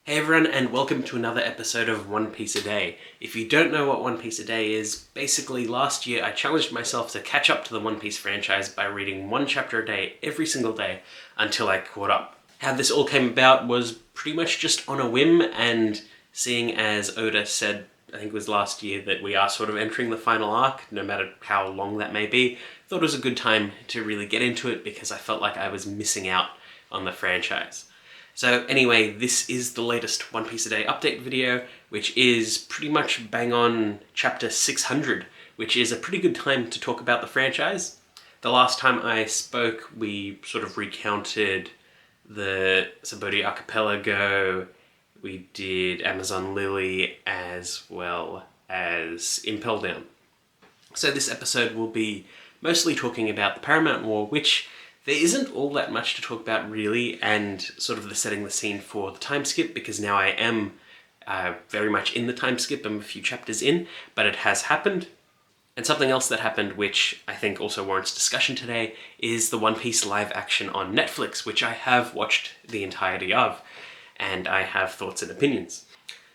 Hey everyone, and welcome to another episode of One Piece a Day. If you don't know what One Piece a Day is, basically last year I challenged myself to catch up to the One Piece franchise by reading one chapter a day every single day until I caught up. How this all came about was pretty much just on a whim, and seeing as Oda said, I think it was last year, that we are sort of entering the final arc, no matter how long that may be, I thought it was a good time to really get into it because I felt like I was missing out on the franchise. So anyway, this is the latest One Piece a Day update video, which is pretty much bang on chapter 600, which is a pretty good time to talk about the franchise. The last time I spoke, we sort of recounted the Subodi Archipelago, we did Amazon Lily, as well as Impel Down. So this episode will be mostly talking about the Paramount War, which there isn't all that much to talk about really, and sort of setting the scene for the time skip, because now I am very much in the time skip. I'm a few chapters in, but it has happened. And something else that happened, which I think also warrants discussion today, is the One Piece live action on Netflix, which I have watched the entirety of, and I have thoughts and opinions.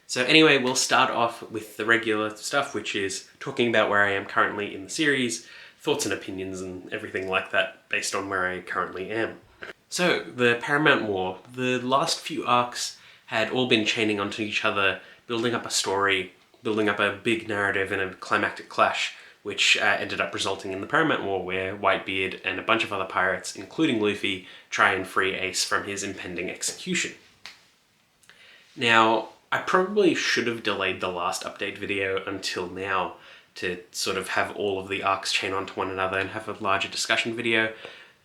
So anyway, we'll start off with the regular stuff, which is talking about where I am currently in the series, thoughts and opinions and everything like that based on where I currently am. So, the Paramount War. The last few arcs had all been chaining onto each other, building up a story, building up a big narrative and a climactic clash, which ended up resulting in the Paramount War, where Whitebeard and a bunch of other pirates, including Luffy, try and free Ace from his impending execution. Now, I probably should have delayed the last update video until now, to sort of have all of the arcs chain onto one another and have a larger discussion video.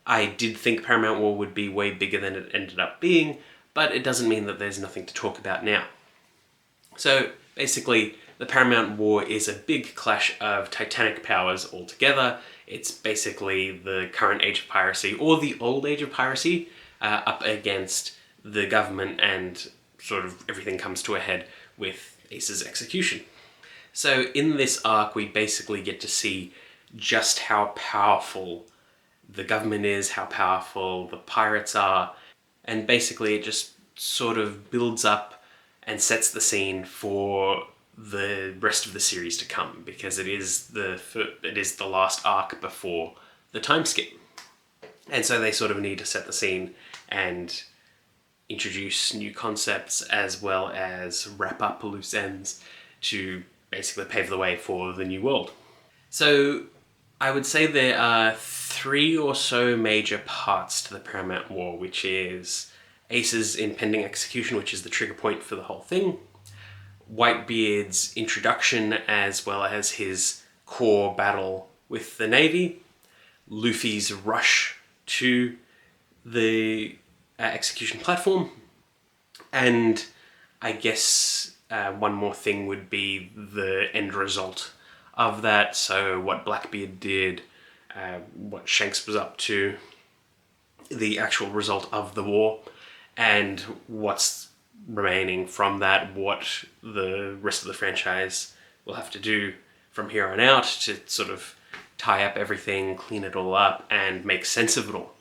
I did think Paramount War would be way bigger than it ended up being, but it doesn't mean that there's nothing to talk about now. So basically, the Paramount War is a big clash of titanic powers altogether. It's basically the current age of piracy, or the old age of piracy, up against the government, and sort of everything comes to a head with Ace's execution. So in this arc, we basically get to see just how powerful the government is, how powerful the pirates are, and basically it just sort of builds up and sets the scene for the rest of the series to come, because it is the last arc before the time skip. And so they sort of need to set the scene and introduce new concepts, as well as wrap up loose ends to basically pave the way for the new world. So I would say there are 3 or so major parts to the Paramount War, which is Ace's impending execution, which is the trigger point for the whole thing, Whitebeard's introduction, as well as his core battle with the Navy, Luffy's rush to the execution platform, and I guess one more thing would be the end result of that. So what Blackbeard did, what Shanks was up to, the actual result of the war, and what's remaining from that, what the rest of the franchise will have to do from here on out to sort of tie up everything, clean it all up, and make sense of it all.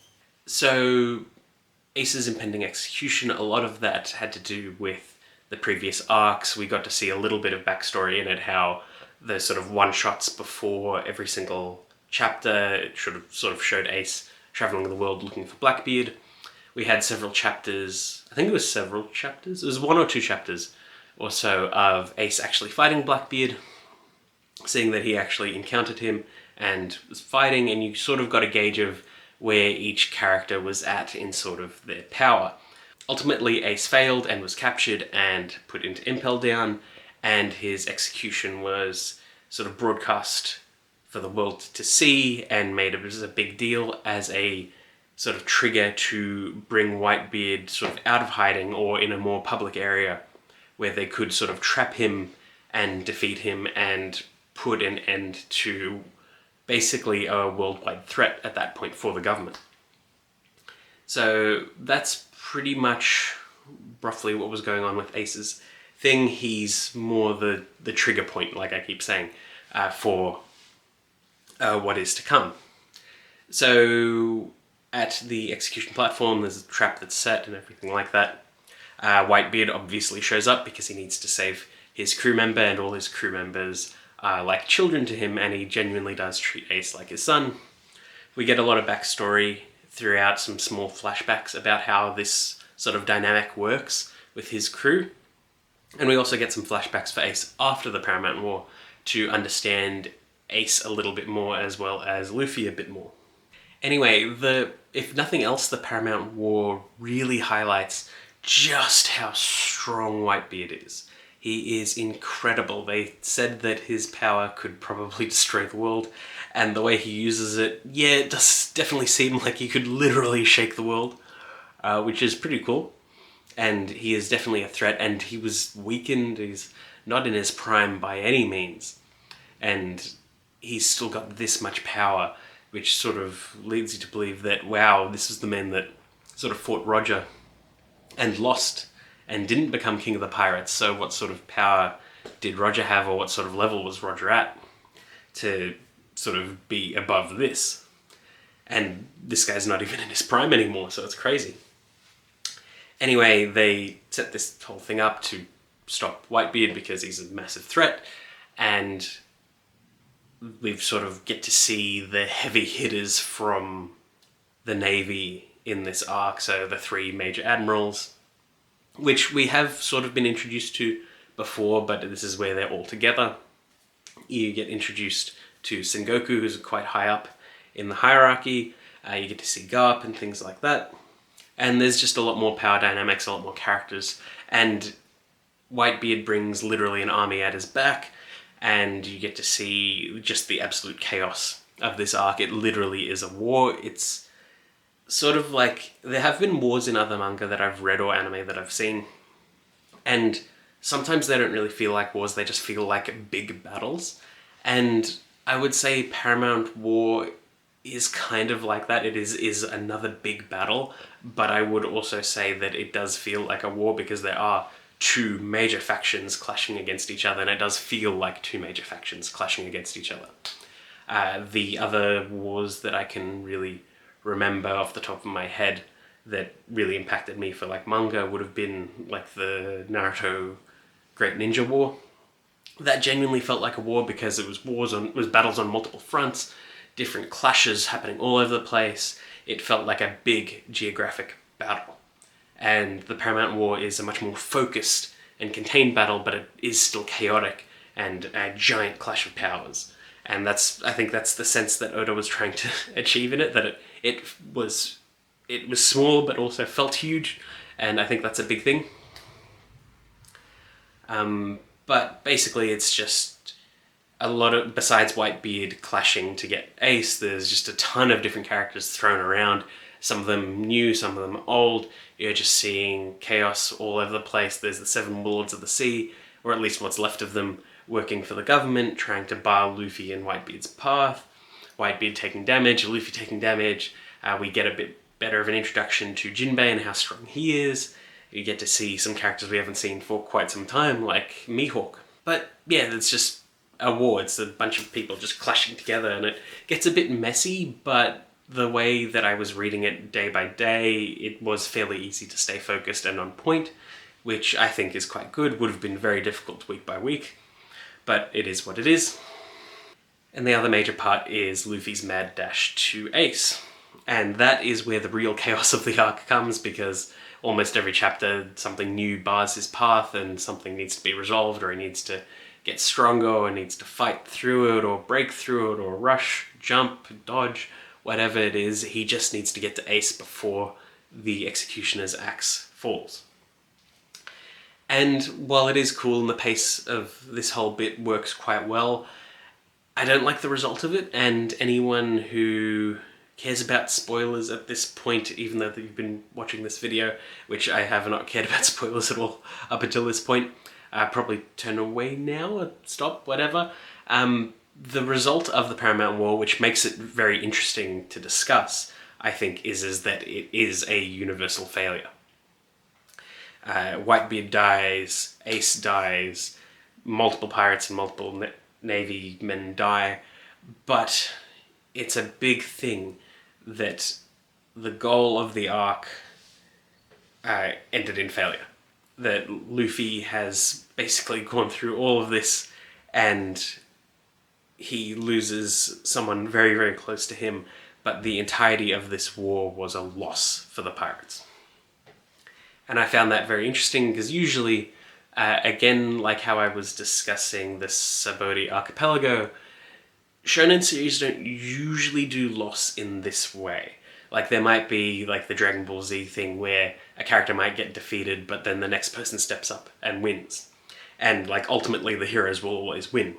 So Ace's impending execution, a lot of that had to do with the previous arcs. We got to see a little bit of backstory in it, how the sort of one-shots before every single chapter, it sort of showed Ace traveling the world looking for Blackbeard. We had several chapters, I think it was several chapters, it was 1 or 2 chapters or so of Ace actually fighting Blackbeard, seeing that he actually encountered him and was fighting, and you sort of got a gauge of where each character was at in sort of their power. Ultimately, Ace failed and was captured and put into Impel Down, and his execution was sort of broadcast for the world to see and made it as a big deal, as a sort of trigger to bring Whitebeard sort of out of hiding, or in a more public area where they could sort of trap him and defeat him and put an end to basically a worldwide threat at that point for the government. So that's pretty much roughly what was going on with Ace's thing. He's more the trigger point, like I keep saying, for what is to come. So at the execution platform, there's a trap that's set and everything like that. Whitebeard obviously shows up because he needs to save his crew member, and all his crew members are like children to him, and he genuinely does treat Ace like his son. We get a lot of backstory throughout, some small flashbacks about how this sort of dynamic works with his crew. And we also get some flashbacks for Ace after the Paramount War to understand Ace a little bit more, as well as Luffy a bit more. Anyway, if nothing else, the Paramount War really highlights just how strong Whitebeard is. He is incredible. They said that his power could probably destroy the world, and the way he uses it, yeah, it does definitely seem like he could literally shake the world, which is pretty cool. And he is definitely a threat, and he was weakened. He's not in his prime by any means, and he's still got this much power, which sort of leads you to believe that, wow, this is the man that sort of fought Roger and lost and didn't become king of the pirates. So what sort of power did Roger have, or what sort of level was Roger at to sort of be above this? And this guy's not even in his prime anymore, so it's crazy. Anyway, they set this whole thing up to stop Whitebeard because he's a massive threat, and we sort of get to see the heavy hitters from the Navy in this arc, so the 3 major admirals, which we have sort of been introduced to before, but this is where they're all together. You get introduced to Sengoku, who's quite high up in the hierarchy. You get to see Garp and things like that. And there's just a lot more power dynamics, a lot more characters. And Whitebeard brings literally an army at his back, and you get to see just the absolute chaos of this arc. It literally is a war. It's sort of like, there have been wars in other manga that I've read or anime that I've seen, and sometimes they don't really feel like wars, they just feel like big battles. And I would say Paramount War is kind of like that. It is another big battle, but I would also say that it does feel like a war because there are 2 major factions clashing against each other, and it does feel like 2 major factions clashing against each other. The other wars that I can really remember off the top of my head that really impacted me for like manga would have been like the Naruto Great Ninja War. That genuinely felt like a war because it was battles on multiple fronts, different clashes happening all over the place. It felt like a big geographic battle. And the Paramount War is a much more focused and contained battle, but it is still chaotic and a giant clash of powers. And I think that's the sense that Oda was trying to achieve in it, that it was small but also felt huge, and I think that's a big thing. But basically it's just a lot of, besides Whitebeard clashing to get Ace, there's just a ton of different characters thrown around. Some of them new, some of them old. You're just seeing chaos all over the place. There's the 7 Lords of the Sea, or at least what's left of them, working for the government, trying to bar Luffy and Whitebeard's path. Whitebeard taking damage, Luffy taking damage. We get a bit better of an introduction to Jinbei and how strong he is. You get to see some characters we haven't seen for quite some time, like Mihawk. But yeah, it's just a war. It's a bunch of people just clashing together, and it gets a bit messy, but the way that I was reading it day by day, it was fairly easy to stay focused and on point, which I think is quite good. Would have been very difficult week by week, but it is what it is. And the other major part is Luffy's mad dash to Ace. And that is where the real chaos of the arc comes, because almost every chapter something new bars his path and something needs to be resolved, or he needs to get stronger, or needs to fight through it, or break through it, or rush, jump, dodge, whatever it is. He just needs to get to Ace before the Executioner's axe falls. And while it is cool and the pace of this whole bit works quite well, I don't like the result of it, and anyone who cares about spoilers at this point, even though you've been watching this video, which I have not cared about spoilers at all up until this point, probably turn away now or stop, whatever. The result of the Paramount War, which makes it very interesting to discuss, I think, is that it is a universal failure. Whitebeard dies, Ace dies, multiple pirates and multiple Navy men die, but it's a big thing that the goal of the arc ended in failure. that Luffy has basically gone through all of this and he loses someone very, very close to him, but the entirety of this war was a loss for the pirates. And I found that very interesting because usually, again, like how I was discussing the Saboti Archipelago, shonen series don't usually do loss in this way. Like, there might be like the Dragon Ball Z thing where a character might get defeated, but then the next person steps up and wins. And like ultimately the heroes will always win.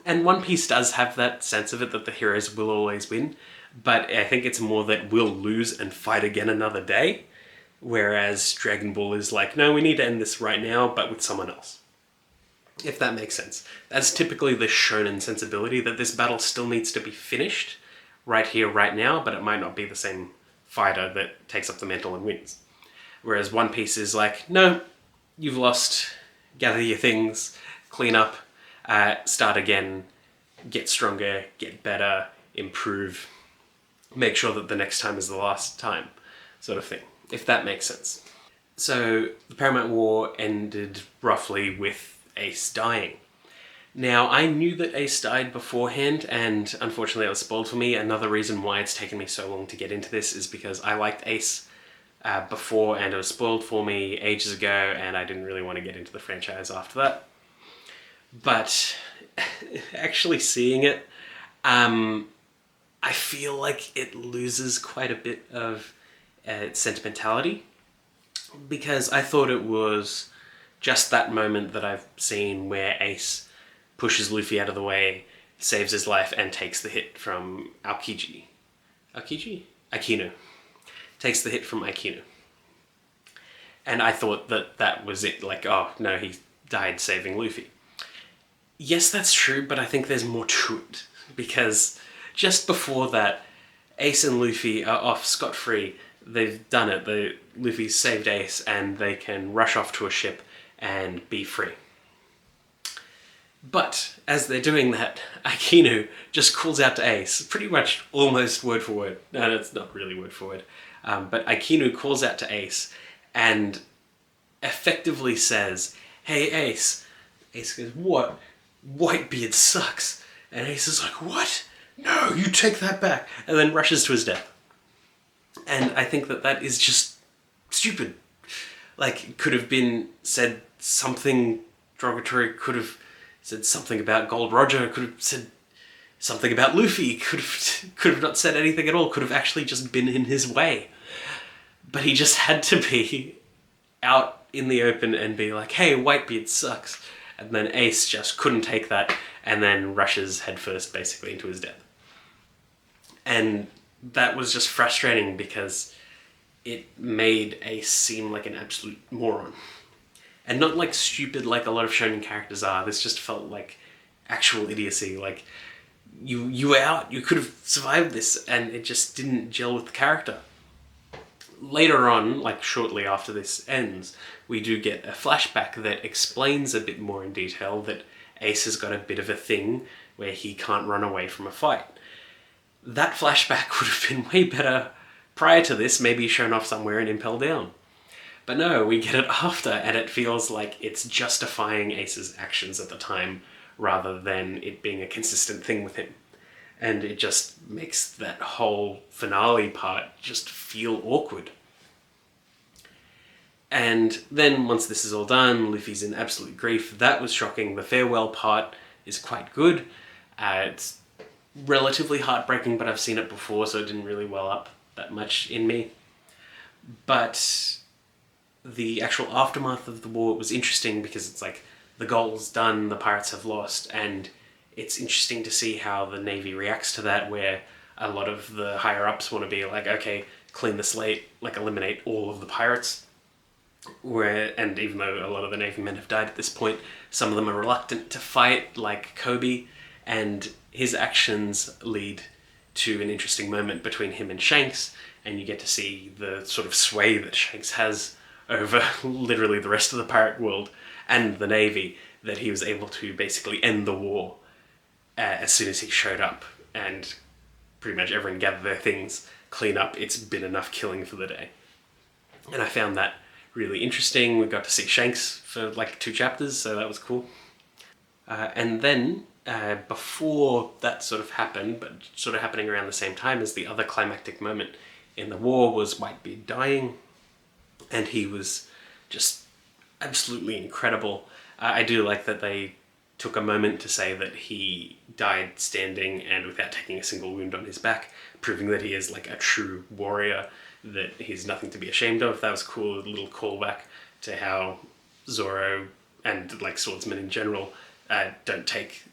And One Piece does have that sense of it that the heroes will always win, but I think it's more that we'll lose and fight again another day, whereas Dragon Ball is like, no, we need to end this right now, but with someone else. If that makes sense. That's typically the shonen sensibility, that this battle still needs to be finished right here, right now, but it might not be the same fighter that takes up the mantle and wins. Whereas One Piece is like, no, you've lost, gather your things, clean up, start again, get stronger, get better, improve, make sure that the next time is the last time, sort of thing, if that makes sense. So the Paramount War ended roughly with Ace dying. Now, I knew that Ace died beforehand, and unfortunately it was spoiled for me. Another reason why it's taken me so long to get into this is because I liked Ace before, and it was spoiled for me ages ago, and I didn't really want to get into the franchise after that. But actually seeing it, I feel like it loses quite a bit of its sentimentality, because I thought it was just that moment that I've seen where Ace pushes Luffy out of the way, saves his life, and takes the hit from Aokiji. Aokiji? Aikinu. Takes the hit from Aikinu. And I thought that that was it. Like, oh, no, he died saving Luffy. Yes, that's true, but I think there's more to it. Because just before that, Ace and Luffy are off scot-free. They've done it. Luffy saved Ace, and they can rush off to a ship and be free. But as they're doing that, Aikinu just calls out to Ace, pretty much almost word for word. No, it's not really word for word. But Aikinu calls out to Ace and effectively says, "Hey Ace." Ace goes, "What? Whitebeard sucks." And Ace is like, "What? No, you take that back." And then rushes to his death. And I think that that is just stupid. Like, it could have been said something derogatory, could have said something about Gold Roger, could have said something about Luffy, could have not said anything at all, could have actually just been in his way. But he just had to be out in the open and be like, "Hey, Whitebeard sucks." And then Ace just couldn't take that and then rushes headfirst basically into his death. And that was just frustrating because it made Ace seem like an absolute moron. And not like stupid like a lot of shonen characters are. This just felt like actual idiocy. Like, you were out, you could have survived this, and it just didn't gel with the character. Later on, like shortly after this ends, we do get a flashback that explains a bit more in detail that Ace has got a bit of a thing where he can't run away from a fight. That flashback would have been way better prior to this, maybe shown off somewhere in Impel Down. But no, we get it after, and it feels like it's justifying Ace's actions at the time, rather than it being a consistent thing with him. And it just makes that whole finale part just feel awkward. And then once this is all done, Luffy's in absolute grief. That was shocking. The farewell part is quite good. It's relatively heartbreaking, but I've seen it before, so it didn't really well up that much in me. But the actual aftermath of the war was interesting because it's like the goal's done, the pirates have lost, and it's interesting to see how the Navy reacts to that, where a lot of the higher-ups want to be like, okay, clean the slate, like eliminate all of the pirates. And even though a lot of the Navy men have died at this point, some of them are reluctant to fight, like Kobe, and his actions lead to an interesting moment between him and Shanks, and you get to see the sort of sway that Shanks has over literally the rest of the pirate world and the Navy, that he was able to basically end the war as soon as he showed up, and pretty much everyone gathered their things, clean up, it's been enough killing for the day. And I found that really interesting. We got to see Shanks for like 2 chapters, so that was cool. And then, before that sort of happened, but sort of happening around the same time as the other climactic moment in the war, was Whitebeard dying, and he was just absolutely incredible. I do like that they took a moment to say that he died standing and without taking a single wound on his back, proving that he is like a true warrior, that he's nothing to be ashamed of. That was cool, a little callback to how Zoro and like swordsmen in general don't take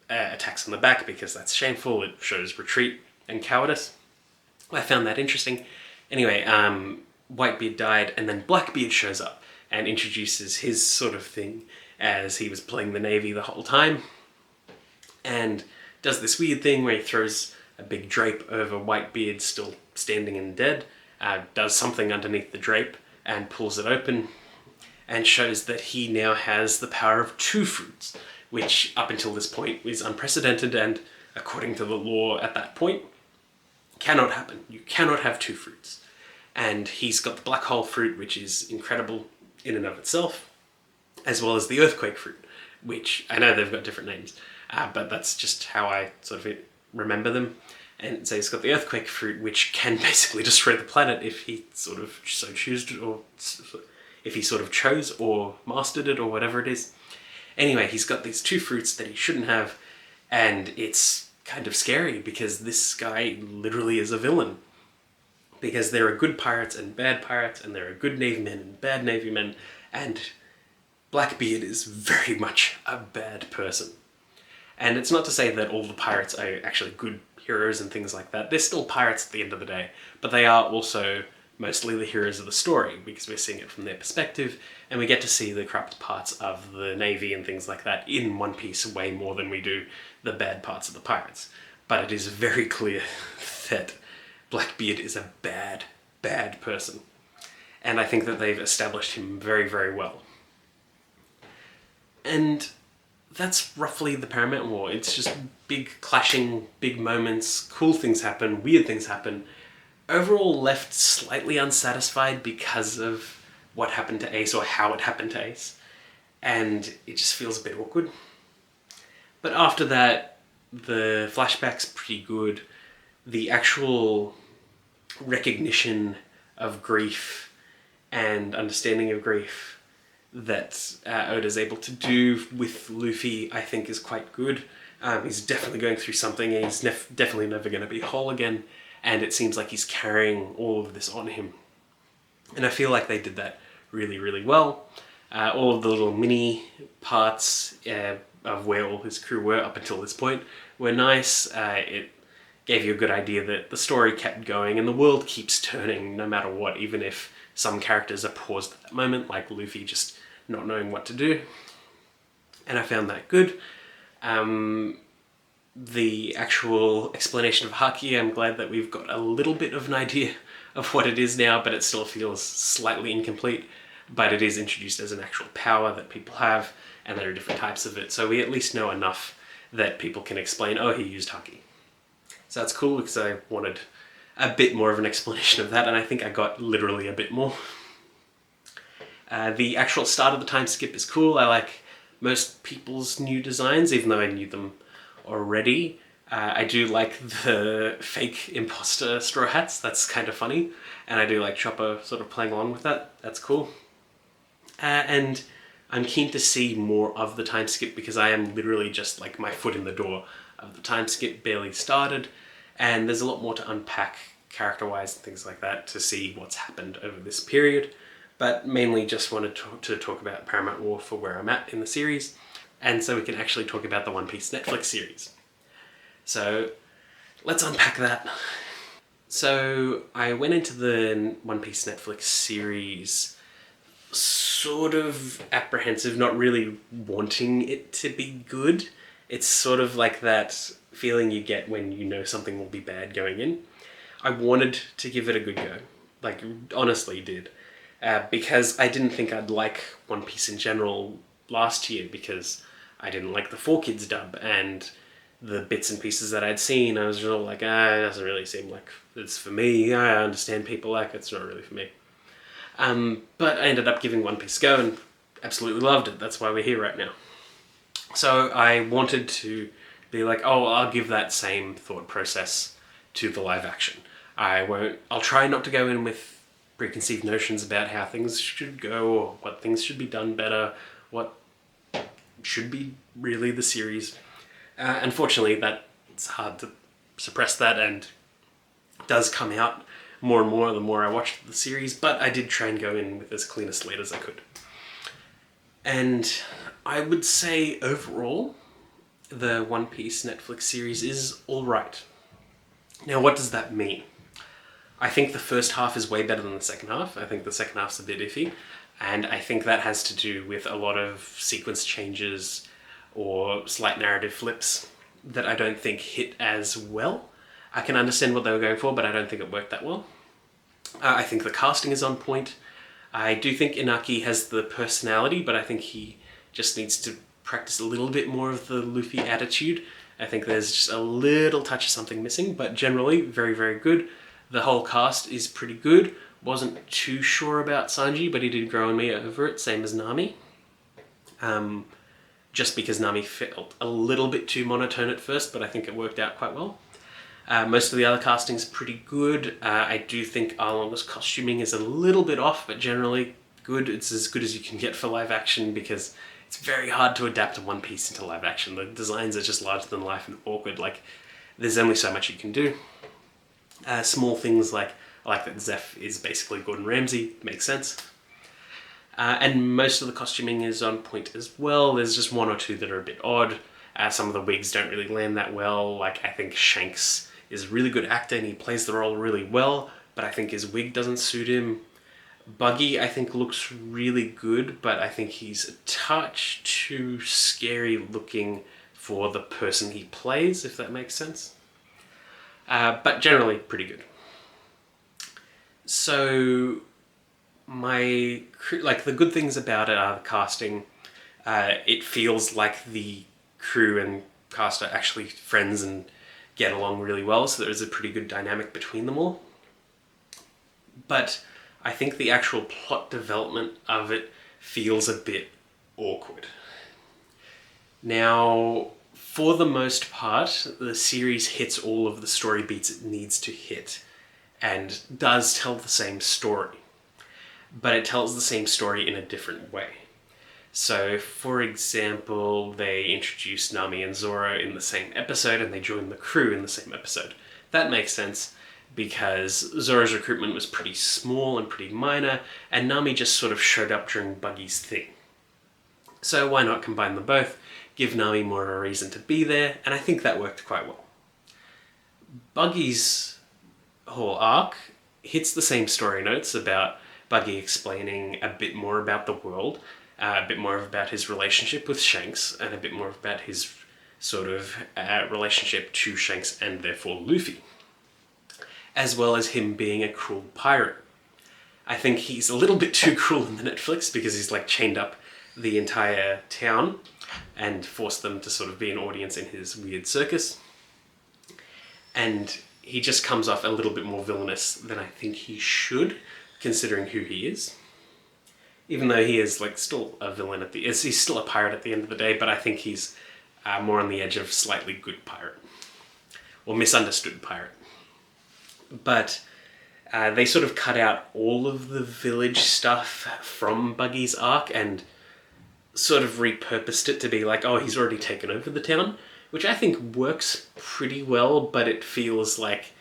attacks on the back because that's shameful. It shows retreat and cowardice. I found that interesting. Anyway, Whitebeard died, and then Blackbeard shows up and introduces his sort of thing as he was playing the Navy the whole time, and does this weird thing where he throws a big drape over Whitebeard still standing and dead, does something underneath the drape and pulls it open, and shows that he now has the power of 2 fruits, which up until this point is unprecedented and, according to the law at that point, cannot happen. You cannot have 2 fruits. And he's got the black hole fruit, which is incredible in and of itself, as well as the earthquake fruit, which I know they've got different names, but that's just how I sort of remember them. And so he's got the earthquake fruit, which can basically destroy the planet if he sort of so chose, or if he sort of chose or mastered it, or whatever it is. Anyway, he's got these 2 fruits that he shouldn't have, and it's kind of scary because this guy literally is a villain. Because there are good pirates and bad pirates, and there are good Navy men and bad Navy men, and Blackbeard is very much a bad person. And it's not to say that all the pirates are actually good heroes and things like that. They're still pirates at the end of the day, but they are also mostly the heroes of the story because we're seeing it from their perspective, and we get to see the corrupt parts of the Navy and things like that in One Piece way more than we do the bad parts of the pirates. But it is very clear that Blackbeard is a bad, bad person. And I think that they've established him very, very well. And that's roughly the Paramount War. It's just big clashing, big moments, cool things happen, weird things happen. Overall left slightly unsatisfied because of what happened to Ace, or how it happened to Ace. And it just feels a bit awkward. But after that, the flashback's pretty good. The actual recognition of grief and understanding of grief that Oda's able to do with Luffy, I think, is quite good. He's definitely going through something, and he's definitely never going to be whole again, and it seems like he's carrying all of this on him. And I feel like they did that really, really well. All of the little mini parts of where all his crew were up until this point were nice. It gave you a good idea that the story kept going and the world keeps turning no matter what, even if some characters are paused at that moment, like Luffy just not knowing what to do. And I found that good. The actual explanation of Haki, I'm glad that we've got a little bit of an idea of what it is now, but it still feels slightly incomplete. But it is introduced as an actual power that people have, and there are different types of it, so we at least know enough that people can explain, oh, he used Haki. So that's cool, because I wanted a bit more of an explanation of that, and I think I got literally a bit more. The actual start of the time skip is cool. I like most people's new designs, even though I knew them already. I do like the fake imposter straw hats. That's kind of funny. And I do like Chopper sort of playing along with that. That's cool. And I'm keen to see more of the time skip because I am literally just like my foot in the door of the time skip, barely started. And there's a lot more to unpack character-wise and things like that to see what's happened over this period. But mainly just wanted to talk about Paramount War for where I'm at in the series. And so we can actually talk about the One Piece Netflix series. So let's unpack that. So I went into the One Piece Netflix series sort of apprehensive, not really wanting it to be good. It's sort of like that feeling you get when you know something will be bad going in. I wanted to give it a good go, like honestly did, because I didn't think I'd like One Piece in general last year because I didn't like the 4Kids dub, and the bits and pieces that I'd seen, I was all like, it doesn't really seem like it's for me. I understand people like it, it's not really for me. But I ended up giving One Piece a go and absolutely loved it. That's why we're here right now. So I wanted to be like, oh, I'll give that same thought process to the live action. I'll try not to go in with preconceived notions about how things should go or what things should be done better, what should be really the series. Unfortunately, it's hard to suppress that, and does come out more and more the more I watched the series, but I did try and go in with as clean a slate as I could. And I would say overall, the One Piece Netflix series is alright. Now, what does that mean? I think the first half is way better than the second half. I think the second half's a bit iffy, and I think that has to do with a lot of sequence changes or slight narrative flips that I don't think hit as well. I can understand what they were going for, but I don't think it worked that well. I think the casting is on point. I do think Inaki has the personality, but I think he just needs to practice a little bit more of the Luffy attitude. I think there's just a little touch of something missing, but generally very, very good. The whole cast is pretty good. Wasn't too sure about Sanji, but he did grow on me over it, same as Nami. Just because Nami felt a little bit too monotone at first, but I think it worked out quite well. Most of the other casting's pretty good. I do think Arlong's costuming is a little bit off, but generally good. It's as good as you can get for live action because it's very hard to adapt a One Piece into live action. The designs are just larger than life and awkward. Like, there's only so much you can do. Small things like, I like that Zeph is basically Gordon Ramsay, makes sense. And most of the costuming is on point as well. There's just one or two that are a bit odd. Some of the wigs don't really land that well. Like, I think Shanks is a really good actor and he plays the role really well, but I think his wig doesn't suit him. Buggy, I think, looks really good, but I think he's a touch too scary looking for the person he plays, if that makes sense. But generally, pretty good. So, the good things about it are the casting. It feels like the crew and cast are actually friends and get along really well, so there is a pretty good dynamic between them all. But I think the actual plot development of it feels a bit awkward. Now, for the most part, the series hits all of the story beats it needs to hit and does tell the same story. But it tells the same story in a different way. So, for example, they introduce Nami and Zoro in the same episode and they join the crew in the same episode. That makes sense because Zoro's recruitment was pretty small and pretty minor, and Nami just sort of showed up during Buggy's thing. So why not combine them both, give Nami more of a reason to be there, and I think that worked quite well. Buggy's whole arc hits the same story notes about Buggy explaining a bit more about the world, a bit more about his relationship with Shanks, and a bit more about his sort of relationship to Shanks and therefore Luffy, as well as him being a cruel pirate. I think he's a little bit too cruel in the Netflix because he's like chained up the entire town and forced them to sort of be an audience in his weird circus. And he just comes off a little bit more villainous than I think he should, considering who he is. Even though he is like still a villain he's still a pirate at the end of the day, but I think he's more on the edge of slightly good pirate. Or misunderstood pirate. But they sort of cut out all of the village stuff from Buggy's arc and sort of repurposed it to be like, oh, he's already taken over the town, which I think works pretty well, but it feels like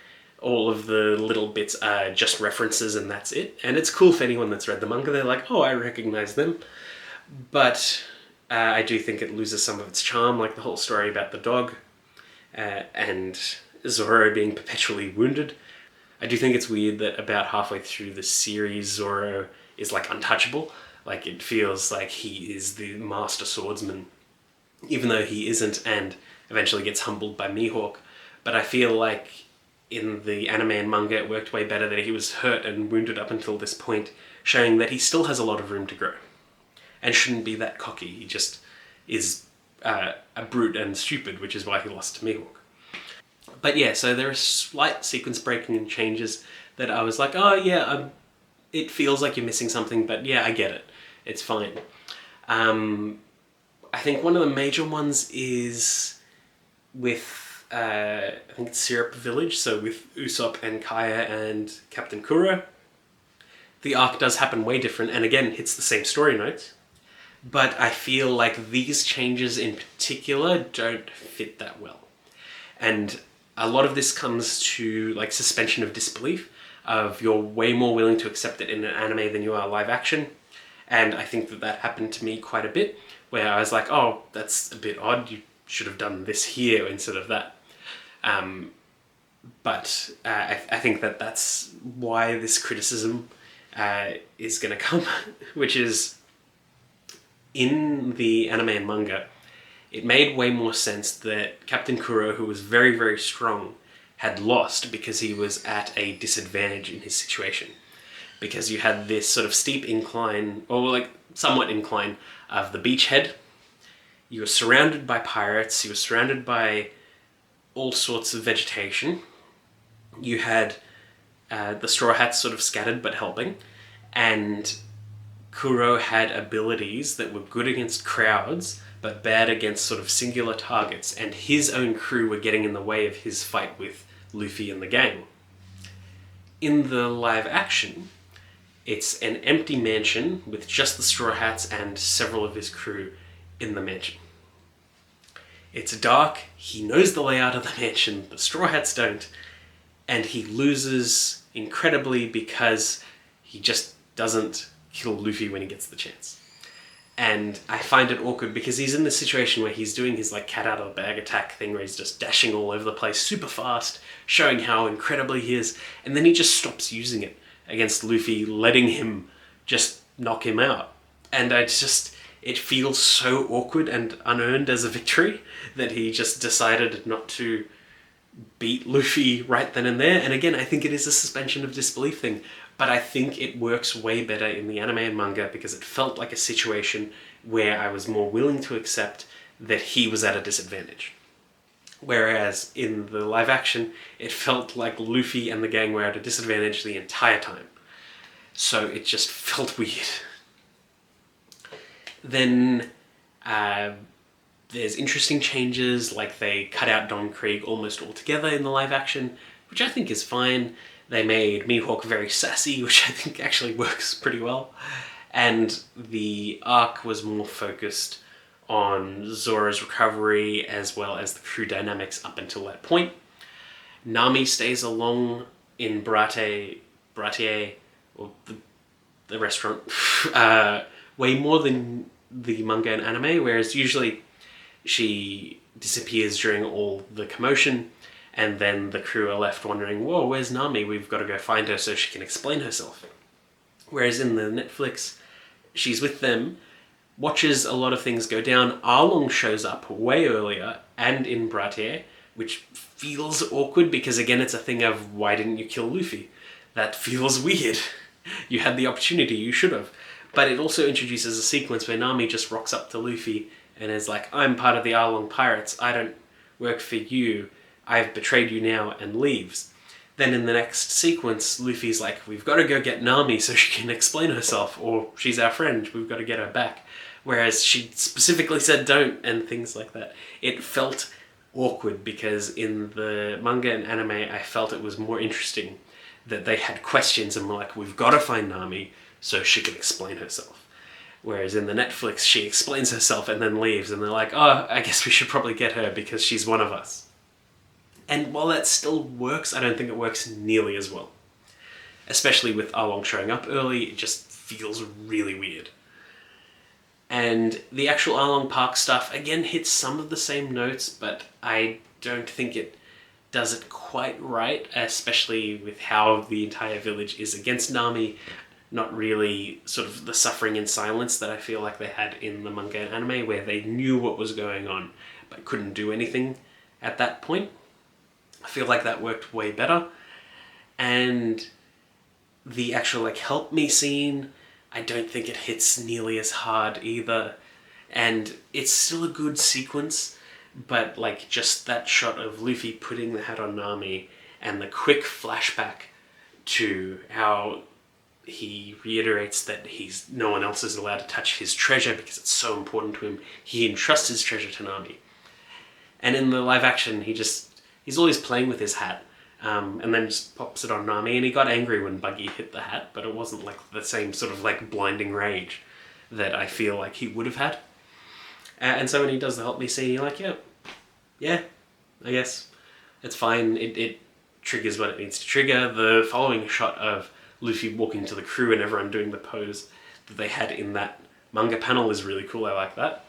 all of the little bits are just references and that's it. And it's cool for anyone that's read the manga, they're like, oh, I recognize them. But I do think it loses some of its charm, like the whole story about the dog and Zoro being perpetually wounded. I do think it's weird that about halfway through the series, Zoro is like untouchable. Like, it feels like he is the master swordsman, even though he isn't, and eventually gets humbled by Mihawk. But I feel like in the anime and manga it worked way better that he was hurt and wounded up until this point, showing that he still has a lot of room to grow. And shouldn't be that cocky, he just is a brute and stupid, which is why he lost to Mihawk. But yeah, so there are slight sequence breaking and changes that I was like, oh yeah, it feels like you're missing something, but yeah, I get it. It's fine. I think one of the major ones is with, I think it's Syrup Village, so with Usopp and Kaya and Captain Kuro. The arc does happen way different, and again, hits the same story notes. But I feel like these changes in particular don't fit that well. And a lot of this comes to like suspension of disbelief, of you're way more willing to accept it in an anime than you are live action. And I think that happened to me quite a bit, where I was like, oh, that's a bit odd, you should have done this here instead of that. But I think that's why this criticism is going to come, which is, in the anime and manga, it made way more sense that Captain Kuro, who was very, very strong, had lost because he was at a disadvantage in his situation. Because you had this sort of steep incline, or like somewhat incline, of the beachhead. You were surrounded by pirates, you were surrounded by all sorts of vegetation. You had the Straw Hats sort of scattered but helping, and Kuro had abilities that were good against crowds, but bad against sort of singular targets, and his own crew were getting in the way of his fight with Luffy and the gang. In the live action, it's an empty mansion with just the Straw Hats and several of his crew in the mansion. It's dark, he knows the layout of the mansion, the Straw Hats don't, and he loses incredibly because he just doesn't kill Luffy when he gets the chance. And I find it awkward because he's in this situation where he's doing his like cat out of the bag attack thing where he's just dashing all over the place super fast, showing how incredibly he is, and then he just stops using it against Luffy, letting him just knock him out. And it feels so awkward and unearned as a victory that he just decided not to beat Luffy right then and there. And again, I think it is a suspension of disbelief thing, but I think it works way better in the anime and manga because it felt like a situation where I was more willing to accept that he was at a disadvantage. Whereas in the live action, it felt like Luffy and the gang were at a disadvantage the entire time. So it just felt weird. Then there's interesting changes, like they cut out Don Krieg almost altogether in the live action, which I think is fine. They made Mihawk very sassy, which I think actually works pretty well. And the arc was more focused on Zora's recovery as well as the crew dynamics up until that point. Nami stays along in Bratier, or the restaurant, way more than the manga and anime, whereas usually she disappears during all the commotion, and then the crew are left wondering, whoa, where's Nami? We've got to go find her so she can explain herself. Whereas in the Netflix, she's with them, watches a lot of things go down. Arlong shows up way earlier and in Bratier, which feels awkward because again, it's a thing of, why didn't you kill Luffy? That feels weird. You had the opportunity, you should have. But it also introduces a sequence where Nami just rocks up to Luffy and is like, I'm part of the Arlong Pirates, I don't work for you, I've betrayed you now, and leaves. Then in the next sequence, Luffy's like, we've got to go get Nami so she can explain herself, or she's our friend, we've got to get her back. Whereas she specifically said don't, and things like that. It felt awkward because in the manga and anime, I felt it was more interesting that they had questions and were like, we've got to find Nami so she can explain herself. Whereas in the Netflix, she explains herself and then leaves, and they're like, oh, I guess we should probably get her because she's one of us. And while that still works, I don't think it works nearly as well. Especially with Arlong showing up early, it just feels really weird. And the actual Arlong Park stuff, again, hits some of the same notes, but I don't think it does it quite right, especially with how the entire village is against Nami. Not really sort of the suffering in silence that I feel like they had in the manga and anime, where they knew what was going on, but couldn't do anything at that point. I feel like that worked way better. And the actual help me scene, I don't think it hits nearly as hard either. And it's still a good sequence, but just that shot of Luffy putting the hat on Nami and the quick flashback to how he reiterates that no one else is allowed to touch his treasure because it's so important to him. He entrusts his treasure to Nami. And in the live action, he's always playing with his hat, and then just pops it on Nami, and he got angry when Buggy hit the hat, but it wasn't like the same sort of like blinding rage that I feel like he would have had. And so when he does the help me scene, you're like, yeah, I guess it's fine. It triggers what it needs to trigger. The following shot of Luffy walking to the crew and everyone doing the pose that they had in that manga panel is really cool. I like that.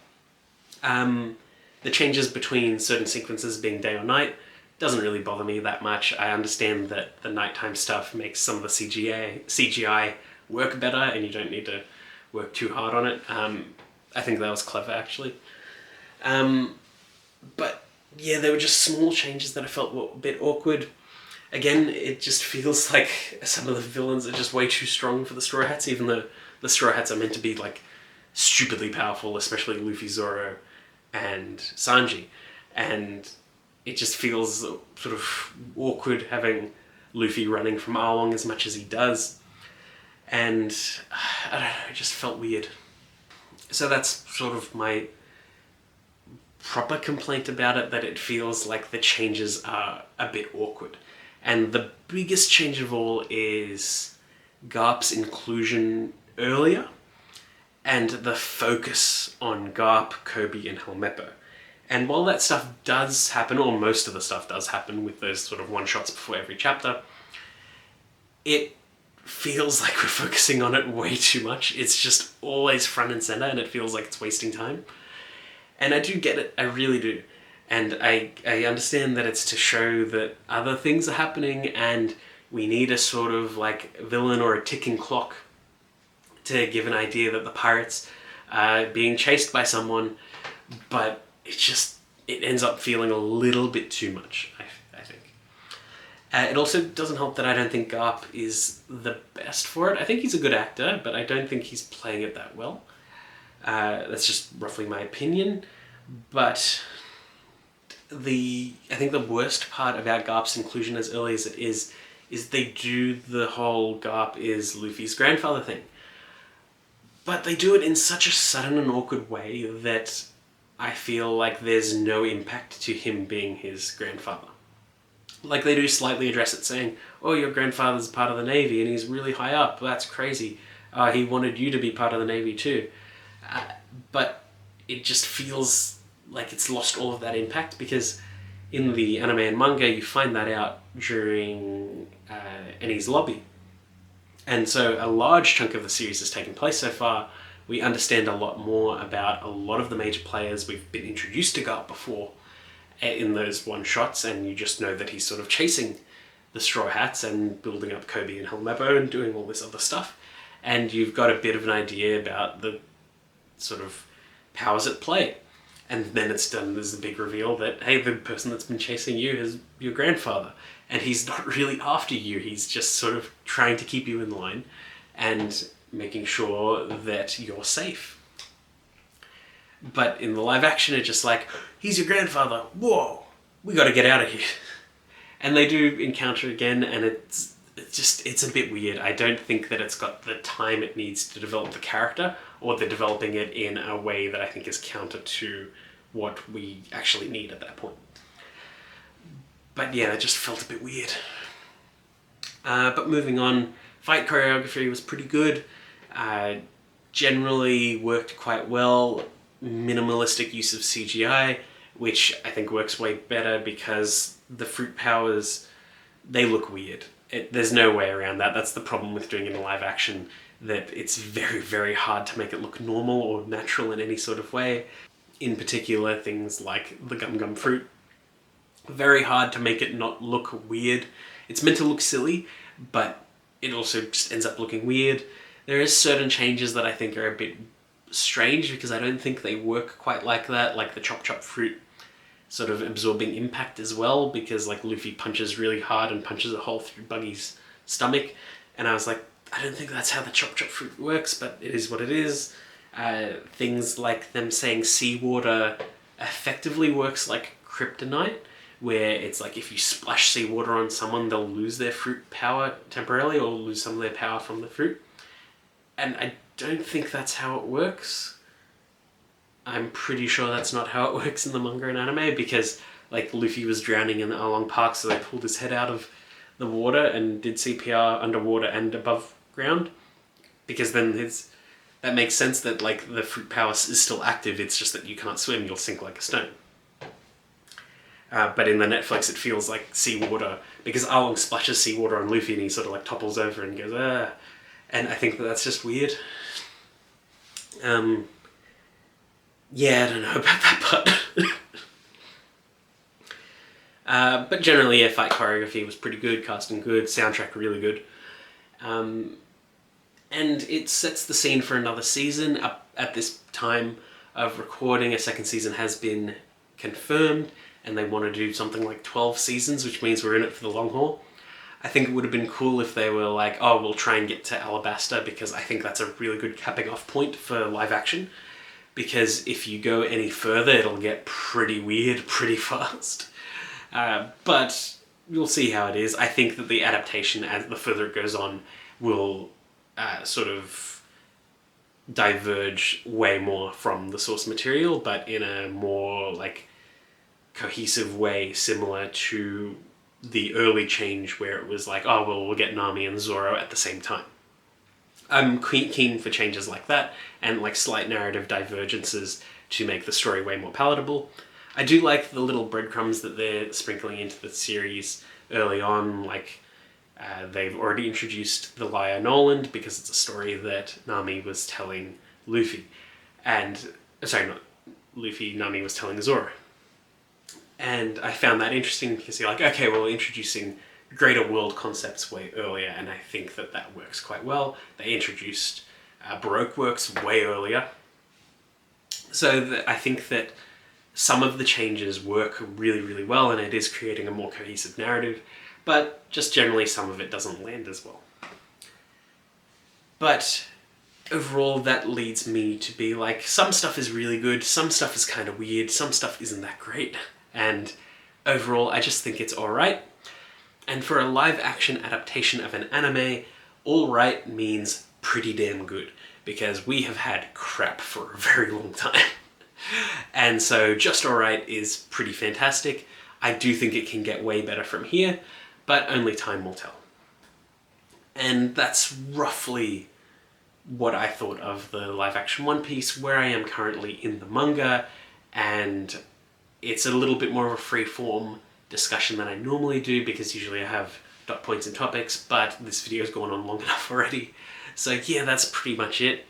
The changes between certain sequences being day or night doesn't really bother me that much. I understand that the nighttime stuff makes some of the CGI work better and you don't need to work too hard on it. I think that was clever, actually. But yeah, there were just small changes that I felt were a bit awkward. Again, it just feels like some of the villains are just way too strong for the Straw Hats, even though the Straw Hats are meant to be like stupidly powerful, especially Luffy, Zoro, and Sanji. And it just feels sort of awkward having Luffy running from Arlong as much as he does. And I don't know, it just felt weird. So that's sort of my proper complaint about it, that it feels like the changes are a bit awkward. And the biggest change of all is Garp's inclusion earlier and the focus on Garp, Kobe, and Helmeppo. And while that stuff does happen, or most of the stuff does happen with those sort of one-shots before every chapter, it feels like we're focusing on it way too much. It's just always front and center, and it feels like it's wasting time. And I do get it, I really do. And I understand that it's to show that other things are happening and we need a sort of like villain or a ticking clock to give an idea that the pirates are being chased by someone, but it ends up feeling a little bit too much, I think. It also doesn't help that I don't think Garp is the best for it. I think he's a good actor, but I don't think he's playing it that well. That's just roughly my opinion. But I think the worst part about Garp's inclusion as early as it is they do the whole Garp is Luffy's grandfather thing. But they do it in such a sudden and awkward way that I feel like there's no impact to him being his grandfather. Like, they do slightly address it, saying, oh, your grandfather's part of the Navy and he's really high up, that's crazy. He wanted you to be part of the Navy too. But it just feels like it's lost all of that impact, because in the anime and manga you find that out during Eni's lobby. And so a large chunk of the series has taken place so far. We understand a lot more about a lot of the major players. We've been introduced to Garp before in those one-shots, and you just know that he's sort of chasing the Straw Hats and building up Kobe and Helmeppo and doing all this other stuff. And you've got a bit of an idea about the sort of powers at play. And then it's done, there's the big reveal that, hey, the person that's been chasing you is your grandfather. And he's not really after you, he's just sort of trying to keep you in line and making sure that you're safe. But in the live action, it's just like, he's your grandfather, whoa, we gotta get out of here. And they do encounter again, and it's a bit weird. I don't think that it's got the time it needs to develop the character, or they're developing it in a way that I think is counter to what we actually need at that point. But yeah, it just felt a bit weird. But moving on, fight choreography was pretty good. Generally worked quite well. Minimalistic use of CGI, which I think works way better because the fruit powers, they look weird. There's no way around that. That's the problem with doing it in live action, that it's very, very hard to make it look normal or natural in any sort of way. In particular, things like the Gum Gum fruit. Very hard to make it not look weird. It's meant to look silly, but it also just ends up looking weird. There is certain changes that I think are a bit strange because I don't think they work quite like that, like the Chop Chop fruit sort of absorbing impact as well, because like Luffy punches really hard and punches a hole through Buggy's stomach, and I was like, I don't think that's how the Chop Chop fruit works, but it is what it is. Things like them saying seawater effectively works like kryptonite, where it's like if you splash seawater on someone, they'll lose their fruit power temporarily or lose some of their power from the fruit. And I don't think that's how it works. I'm pretty sure that's not how it works in the manga and anime, because like Luffy was drowning in Arlong Park, so they pulled his head out of the water and did CPR underwater and above ground, because then that makes sense that like the fruit power is still active. It's just that you can't swim; you'll sink like a stone. But in the Netflix, it feels like seawater, because Arlong splashes seawater on Luffy and he sort of like topples over and goes, ah. And I think that's just weird. Yeah, I don't know about that part. But generally, yeah, fight choreography was pretty good, casting good, soundtrack really good. And it sets the scene for another season. Up at this time of recording, a second season has been confirmed, and they want to do something like 12 seasons, which means we're in it for the long haul. I think it would have been cool if they were like, oh, we'll try and get to Alabasta, because I think that's a really good capping off point for live action. Because if you go any further, it'll get pretty weird pretty fast. But we'll see how it is. I think that the adaptation, as the further it goes on, will sort of diverge way more from the source material, but in a more like cohesive way, similar to the early change where it was like, oh, well, we'll get Nami and Zoro at the same time. I'm keen for changes like that, and like slight narrative divergences to make the story way more palatable. I do like the little breadcrumbs that they're sprinkling into the series early on, like they've already introduced the Liar Noland, because it's a story that Nami was telling Luffy. Not Luffy, Nami was telling Zoro. And I found that interesting, because you're like, okay, well, we're introducing greater world concepts way earlier, and I think that that works quite well. They introduced Baroque works way earlier. So I think that some of the changes work really, really well, and it is creating a more cohesive narrative, but just generally some of it doesn't land as well. But overall, that leads me to be like, some stuff is really good, some stuff is kind of weird, some stuff isn't that great, and overall I just think it's alright. And for a live action adaptation of an anime, alright means pretty damn good, because we have had crap for a very long time. And so just alright is pretty fantastic. I do think it can get way better from here, but only time will tell. And that's roughly what I thought of the live action One Piece, where I am currently in the manga, and it's a little bit more of a free-form discussion than I normally do, because usually I have dot points and topics, but this video's gone on long enough already. So yeah, that's pretty much it.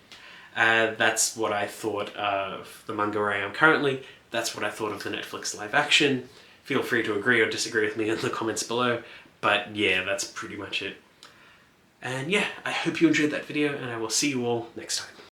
That's what I thought of the manga where I am currently. That's what I thought of the Netflix live action. Feel free to agree or disagree with me in the comments below, but yeah, that's pretty much it. And yeah, I hope you enjoyed that video, and I will see you all next time.